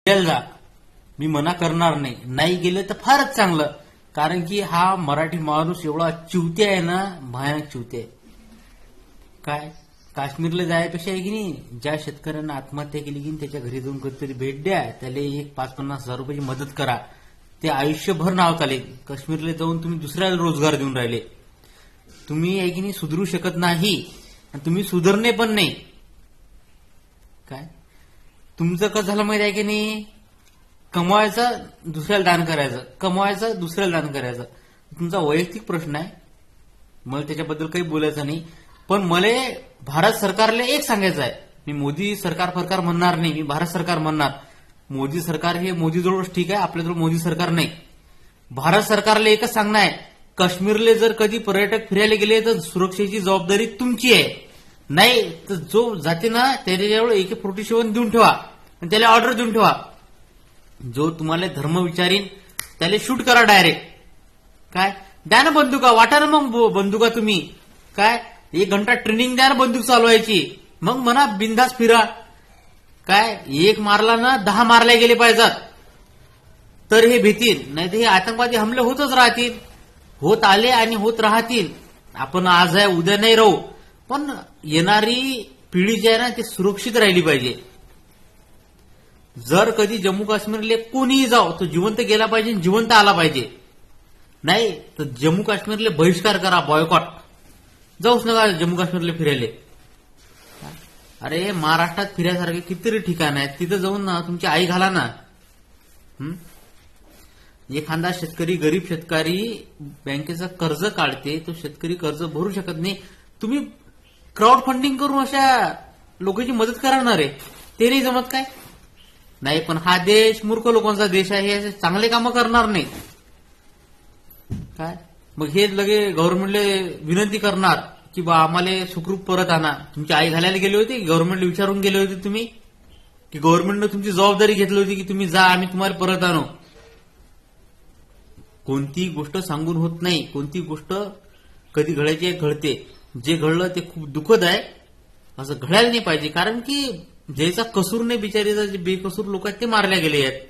जा. मी मना करणार नाही. नाही गेले तर फारच चांगलं. कारण की हा मराठी माणूस एवढा चिवते आहे ना, भयानक चिवते आहे. काय काश्मीरला जायपेक्षा आहे की नाही, ज्या शेतकऱ्यांना आत्महत्या केली की त्याच्या घरी जाऊन कधीतरी भेट द्या, त्याला एक 5-50 हजार रुपयाची मदत करा. ते आयुष्यभर नाव चालेल. काश्मीरला जाऊन तुम्ही दुसऱ्याला रोजगार देऊन राहिले. तुम्ही आहे की नाही सुधरू शकत नाही आणि तुम्ही सुधारणे पण नाही. काय तुमचं कसं झालं माहिती आहे की नाही, कमवायचं दुसऱ्याला दान करायचं, कमवायचं दुसऱ्याला दान करायचं. तुमचा वैयक्तिक प्रश्न आहे, मला त्याच्याबद्दल काही बोलायचं नाही. पण मला भारत सरकारला एक सांगायचं आहे. मी मोदी सरकार म्हणणार नाही, मी भारत सरकार म्हणणार. मोदी सरकार हे मोदीजवळच ठीक आहे, आपल्याजवळ मोदी सरकार नाही. भारत सरकारला एकच सांगणं आहे, काश्मीरला जर कधी पर्यटक फिरायला गेले तर सुरक्षेची जबाबदारी तुमची आहे. नाही तर जो जाते ना त्याच्याजवळ AK-47 देऊन ठेवा आणि त्याला ऑर्डर देऊन ठेवा. जो तुम्हाला धर्म विचारीन त्याला शूट करा डायरेक्ट. काय द्या ना बंदुका, वाटा ना मग बंदुका तुम्ही. काय 1 घंटा ट्रेनिंग द्या ना बंदूक चालवायची, मग म्हणा बिंदास फिरा. काय एक मारला ना 10 मारले गेले पाहिजेत तर हे भीतील. नाही तर हे आतंकवादी हमले होतच राहतील, होत आले आणि होत राहतील. आपण आज आहे उद्या नाही राहू, पण येणारी पिढी जी आहे ना ती सुरक्षित राहिली पाहिजे. जर कधी जम्मू काश्मीरला कोणीही जाओ तो जिवंत गेला पाहिजे, जिवंत आला पाहिजे. नाही तर जम्मू काश्मीरला बहिष्कार करा, बॉयकॉट. जाऊच नका जम्मू काश्मीरला फिरायला. अरे महाराष्ट्रात फिरायसारखे कितीतरी ठिकाण आहेत, तिथं जाऊन ना तुमची आई घाला ना. एखादा शेतकरी, गरीब शेतकरी बँकेचं कर्ज काढते, तो शेतकरी कर्ज भरू शकत नाही. तुम्ही क्राऊड फंडिंग करून अशा लोकांची मदत करणार आहे, ते नाही जमत काय? नाही पण हा देश मूर्ख लोकांचा देश आहे, हे चांगले कामं करणार नाही. काय मग हे लगे गव्हर्नमेंटला विनंती करणार की बा आम्हाला सुखरूप परत आणा. तुमची आई घालायला गेली होती, गव्हर्नमेंटला विचारून गेले होते तुम्ही, की गव्हर्नमेंटनं तुमची जबाबदारी घेतली होती की तुम्ही जा, आम्ही तुम्हाला परत आणू? कोणती गोष्ट सांगून होत नाही, कोणती गोष्ट कधी घडायची घडते. जे घडलं ते खूप दुःखद आहे, असं घडायला नाही पाहिजे. कारण की ज्याचा कसूर नाही बिचारीचा, जे बेकसूर लोक आहेत ते मारले गेले आहेत.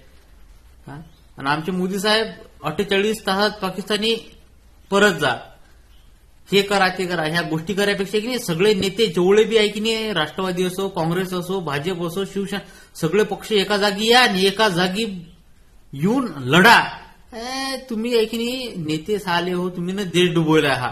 आणि आमचे मोदी साहेब 48 तासात पाकिस्तानी परत जा, हे करा ते करा, ह्या गोष्टी करायपेक्षा की नाही सगळे नेते जेवढे बी आहे की नाही, राष्ट्रवादी असो, काँग्रेस असो, भाजप असो, शिवसेना, सगळे पक्ष एका जागी या आणि एका जागी येऊन लढा. तुम्ही आहे की नाही नेते साले हो, तुम्ही ना देश डुबवला हा.